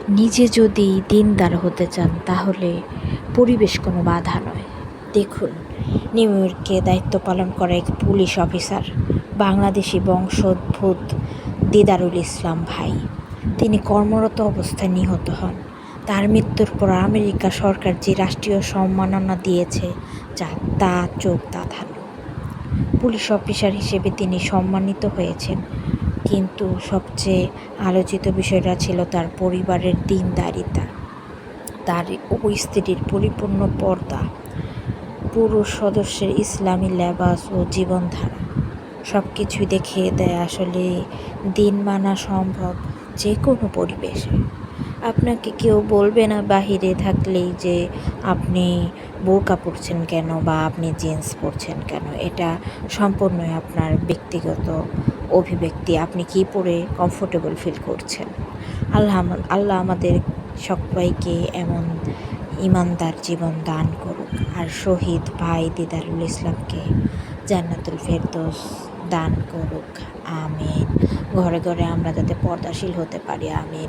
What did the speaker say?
নিজে যদি দিনদার হতে চান তাহলে পরিবেশ কোনো বাধা নয়। দেখুন, নিউ ইয়র্কে দায়িত্ব পালন করা এক পুলিশ অফিসার, বাংলাদেশি বংশোদ্ভূত দিদারুল ইসলাম ভাই, তিনি কর্মরত অবস্থায় নিহত হন। তার মৃত্যুর পর আমেরিকা সরকার যে রাষ্ট্রীয় সম্মাননা দিয়েছে তা চোখ ধাঁধানো। পুলিশ অফিসার হিসেবে তিনি সম্মানিত হয়েছেন, কিন্তু সবচেয়ে আলোচিত বিষয়টা ছিল তার পরিবারের দিনদারিতা, তার স্ত্রীর পরিপূর্ণ পর্দা, পুরুষ সদস্যের ইসলামী লেবাস ও জীবনধারা। সব কিছুই দেখিয়ে দেয় আসলে দিন মানা সম্ভব যে কোনো পরিবেশে। আপনাকে কেউ বলবে না বাহিরে থাকলেই যে আপনি বোরকা পরছেন কেন বা আপনি জিন্স পরছেন কেন। এটা সম্পূর্ণই আপনার ব্যক্তিগত অভিব্যক্তি, আপনি কী পরে কমফোর্টেবল ফিল করছেন। আল্লাহ আমাদের সবাইকে এমন ইমানদার জীবন দান করুক, আর শহীদ ভাই দিদারুল ইসলামকে জান্নাতুল ফেরদৌস দান করুক। আমিন। ঘরে ঘরে আমরা যাতে পর্দাশীল হতে পারি। আমিন।